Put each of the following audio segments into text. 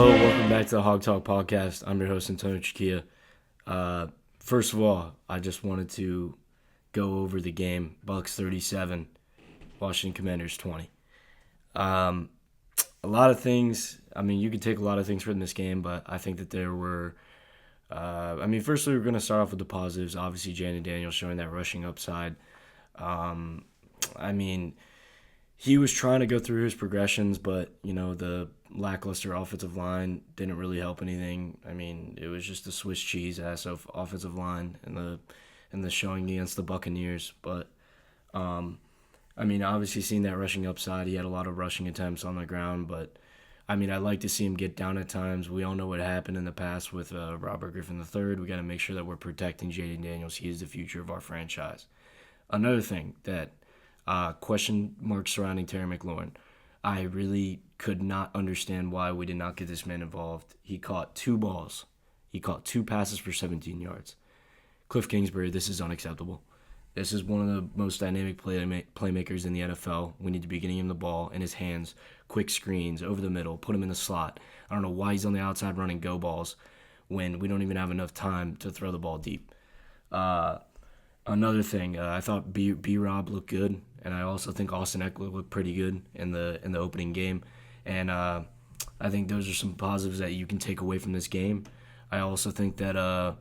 Hello, welcome back to the Hog Talk podcast. I'm your host, Antonio Chiquilla. First of all, I just wanted to go over the game. Bucs 37, Washington Commanders 20. A lot of things. I mean, you could take a lot of things from this game, but I think that there were. Firstly, we're going to start off with the positives. Obviously, Jaden Daniels showing that rushing upside. Um, I mean, he was trying to go through his progressions, but the lackluster offensive line didn't really help anything. I mean, it was just a Swiss cheese ass of offensive line in the showing against the Buccaneers. But obviously seeing that rushing upside, he had a lot of rushing attempts on the ground. But I'd like to see him get down at times. We all know what happened in the past with Robert Griffin III. We got to make sure that we're protecting Jaden Daniels. He is the future of our franchise. Another thing that question marks surrounding Terry McLaurin. I really could not understand why we did not get this man involved. He caught two balls. He caught two passes for 17 yards. Cliff Kingsbury, this is unacceptable. This is one of the most dynamic playmakers in the NFL. We need to be getting him the ball in his hands, quick screens, over the middle, put him in the slot. I don't know why he's on the outside running go balls when we don't even have enough time to throw the ball deep. Another thing, I thought B-Rob looked good, and I also think Austin Eckler looked pretty good in the opening game. And I think those are some positives that you can take away from this game. I also think that I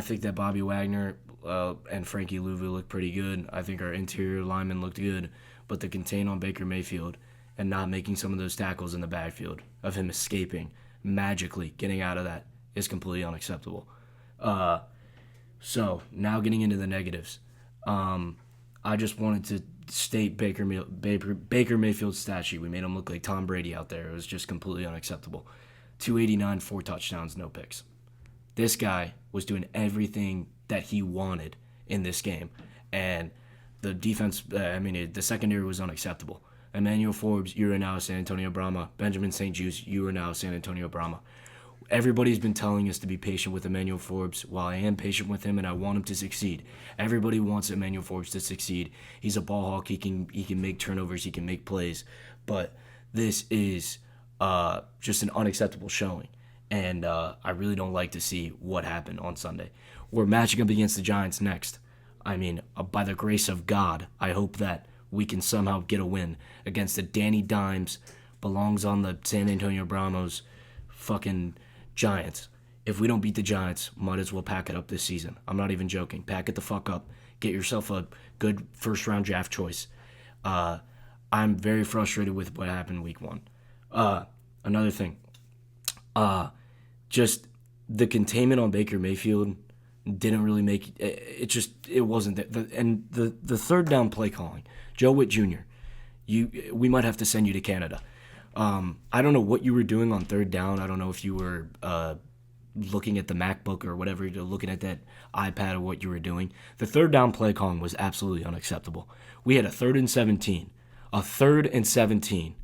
think that Bobby Wagner and Frankie Louvu looked pretty good. I think our interior linemen looked good, but the contain on Baker Mayfield and not making some of those tackles in the backfield of him escaping magically getting out of that is completely unacceptable. So now getting into the negatives, I just wanted to state Baker Mayfield's stat sheet. We made him look like Tom Brady out there. It was just completely unacceptable. 289, 4 touchdowns, no picks. This guy was doing everything that he wanted in this game, and the defense. The secondary was unacceptable. Emmanuel Forbes, you are now San Antonio Brahma. Benjamin St-Juste, you are now San Antonio Brahma. Everybody's been telling us to be patient with Emmanuel Forbes. While I am patient with him and I want him to succeed, everybody wants Emmanuel Forbes to succeed. He's a ball hawk. He can make turnovers. He can make plays. But this is just an unacceptable showing. And I really don't like to see what happened on Sunday. We're matching up against the Giants next. By the grace of God, I hope that we can somehow get a win against the Danny Dimes, belongs on the San Antonio Brahmas, fucking Giants. If we don't beat the Giants, might as well pack it up this season. I'm not even joking. Pack it the fuck up. Get yourself a good first-round draft choice. I'm very frustrated with what happened week one. Another thing. Just the containment on Baker Mayfield didn't really make it. It wasn't that. And the third down play calling, Joe Witt Jr. We might have to send you to Canada. I don't know what you were doing on third down. I don't know if you were looking at the MacBook or whatever, looking at that iPad or what you were doing. The third down play calling was absolutely unacceptable. We had a 3rd and 17. A 3rd and 17.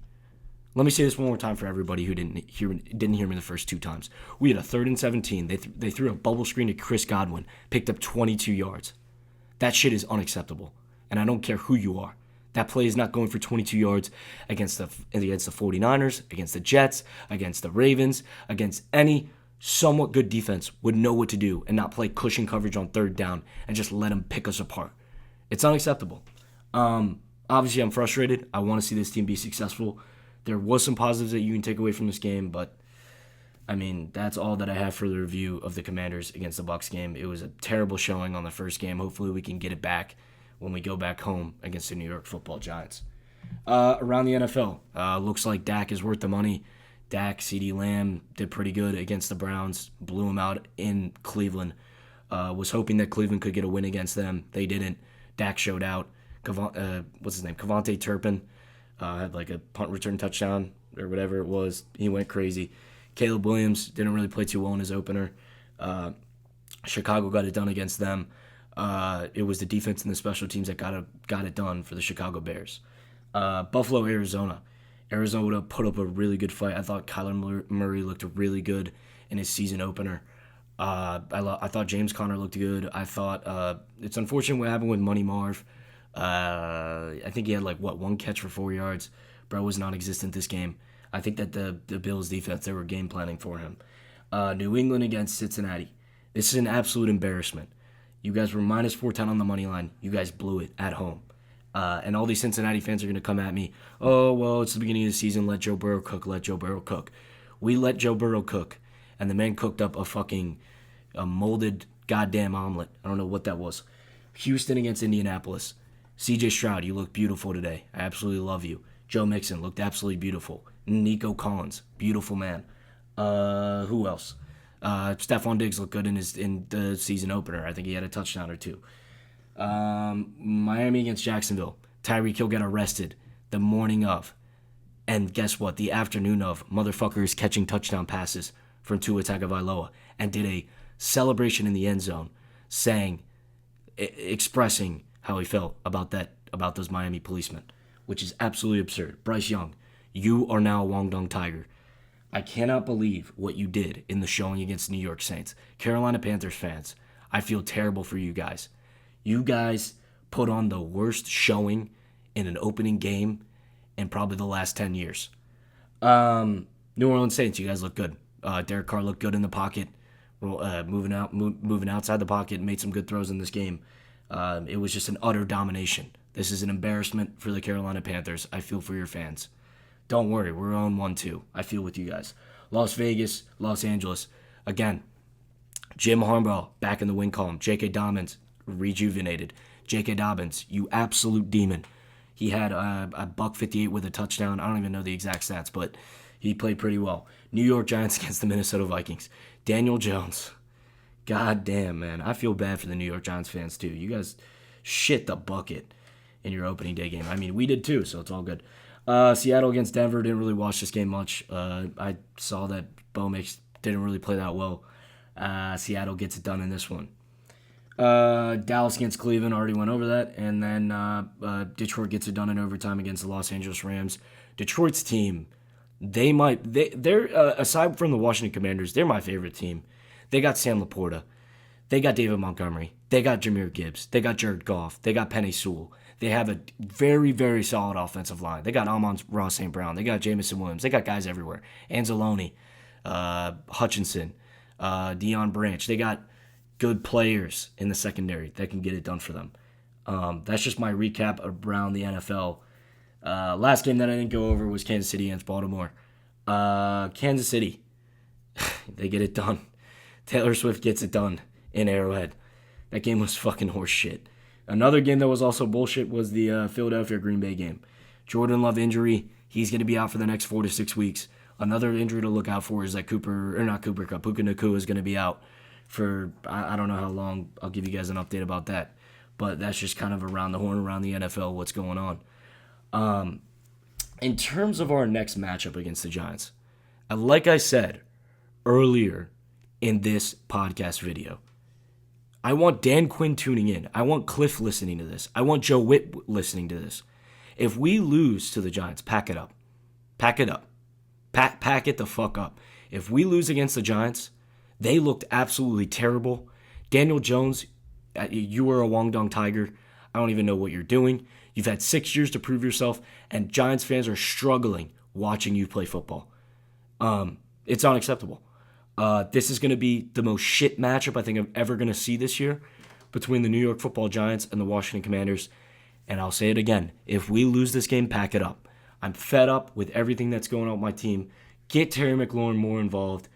Let me say this one more time for everybody who didn't hear me the first 2 times. We had a 3rd and 17. They threw a bubble screen to Chris Godwin, picked up 22 yards. That shit is unacceptable, and I don't care who you are. That play is not going for 22 yards against the 49ers, against the Jets, against the Ravens, against any somewhat good defense would know what to do and not play cushion coverage on third down and just let them pick us apart. It's unacceptable. Obviously, I'm frustrated. I want to see this team be successful. There was some positives that you can take away from this game, but that's all that I have for the review of the Commanders against the Bucs game. It was a terrible showing on the first game. Hopefully, we can get it back when we go back home against the New York Football Giants. Around the NFL, looks like Dak is worth the money. Dak, CeeDee Lamb did pretty good against the Browns, blew them out in Cleveland. Was hoping that Cleveland could get a win against them. They didn't. Dak showed out. Kavontae Turpin had like a punt return touchdown or whatever it was. He went crazy. Caleb Williams didn't really play too well in his opener. Chicago got it done against them. It was the defense and the special teams that got it done for the Chicago Bears. Buffalo, Arizona. Arizona put up a really good fight. I thought Kyler Murray looked really good in his season opener. I thought James Conner looked good. I thought it's unfortunate what happened with Money Marv. I think he had 1 catch for 4 yards, Bro was non-existent this game. I think that the Bills defense, they were game planning for him. New England against Cincinnati. This is an absolute embarrassment. You guys were minus 410 on the money line. You guys blew it at home. And all these Cincinnati fans are going to come at me. Oh, well, it's the beginning of the season. Let Joe Burrow cook. Let Joe Burrow cook. We let Joe Burrow cook. And the man cooked up a molded goddamn omelet. I don't know what that was. Houston against Indianapolis. CJ Stroud, you look beautiful today. I absolutely love you. Joe Mixon looked absolutely beautiful. Nico Collins, beautiful man. Who else? Stephon Diggs looked good in the season opener. I think he had a touchdown or two. Miami against Jacksonville. Tyreek Hill got arrested the morning of. And guess what? The afternoon of. Motherfuckers catching touchdown passes from Tua Tagovailoa. And did a celebration in the end zone expressing how he felt about those Miami policemen, which is absolutely absurd. Bryce Young, you are now a Guangdong Tiger. I cannot believe what you did in the showing against New York Saints. Carolina Panthers fans, I feel terrible for you guys. You guys put on the worst showing in an opening game in probably the last 10 years. New Orleans Saints, you guys look good. Derek Carr looked good in the pocket, moving outside the pocket, made some good throws in this game. It was just an utter domination. This is an embarrassment for the Carolina Panthers. I feel for your fans. Don't worry, we're on 1-2. I feel with you guys. Las Vegas, Los Angeles. Again, Jim Harbaugh back in the win column. J.K. Dobbins rejuvenated. J.K. Dobbins, you absolute demon. He had a $158 with a touchdown. I don't even know the exact stats, but he played pretty well. New York Giants against the Minnesota Vikings. Daniel Jones. God damn, man. I feel bad for the New York Giants fans, too. You guys shit the bucket in your opening day game. I mean, we did, too, so it's all good. Seattle against Denver. Didn't really watch this game much. I saw that Bo Mix didn't really play that well. Seattle gets it done in this one. Dallas against Cleveland. Already went over that. And then Detroit gets it done in overtime against the Los Angeles Rams. Detroit's team, they're aside from the Washington Commanders, they're my favorite team. They got Sam Laporta. They got David Montgomery. They got Jahmyr Gibbs. They got Jared Goff. They got Penei Sewell. They have a very, very solid offensive line. They got Amon-Ra St. Brown. They got Jamison Williams. They got guys everywhere. Anzalone, Hutchinson, Deion Branch. They got good players in the secondary that can get it done for them. That's just my recap around the NFL. Last game that I didn't go over was Kansas City against Baltimore. Kansas City, they get it done. Taylor Swift gets it done in Arrowhead. That game was fucking horse shit. Another game that was also bullshit was the Philadelphia-Green Bay game. Jordan Love injury. He's going to be out for the next 4 to 6 weeks. Another injury to look out for is that Puka Nacua is going to be out for, I don't know how long. I'll give you guys an update about that. But that's just kind of around the horn, around the NFL, what's going on. In terms of our next matchup against the Giants, like I said earlier in this podcast video, I want Dan Quinn tuning in. I want Cliff listening to this. I want Joe Witt listening to this. If we lose to the Giants, pack it up. Pack it up. Pack it the fuck up. If we lose against the Giants, they looked absolutely terrible. Daniel Jones, you were a Guangdong Tiger. I don't even know what you're doing. You've had 6 years to prove yourself, and Giants fans are struggling watching you play football. It's unacceptable. This is going to be the most shit matchup I think I'm ever going to see this year between the New York Football Giants and the Washington Commanders. And I'll say it again. If we lose this game, pack it up. I'm fed up with everything that's going on with my team. Get Terry McLaurin more involved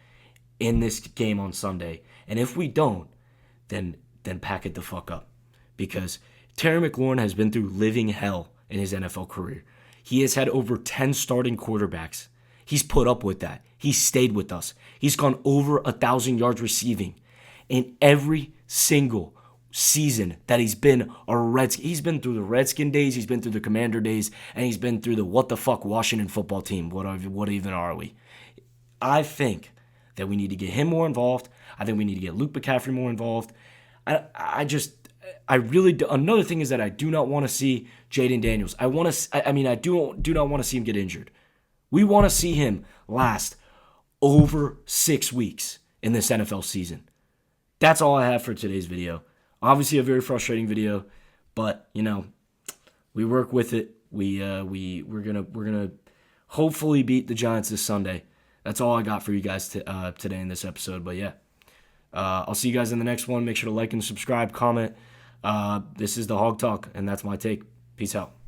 in this game on Sunday. And if we don't, then pack it the fuck up. Because Terry McLaurin has been through living hell in his NFL career. He has had over 10 starting quarterbacks. He's put up with that. He's stayed with us. He's gone over 1,000 yards receiving in every single season that he's been a Redskin. He's been through the Redskin days, he's been through the Commander days, and he's been through the what the fuck Washington football team. What even are we? I think that we need to get him more involved. I think we need to get Luke McCaffrey more involved. I really do. Another thing is that I do not want to see Jaden Daniels. I do not want to see him get injured. We want to see him last over 6 weeks in this NFL season. That's all I have for today's video. Obviously a very frustrating video, but, we work with it. We're gonna hopefully beat the Giants this Sunday. That's all I got for you guys today in this episode. But yeah, I'll see you guys in the next one. Make sure to like and subscribe, comment. This is the Hog Talk, and that's my take. Peace out.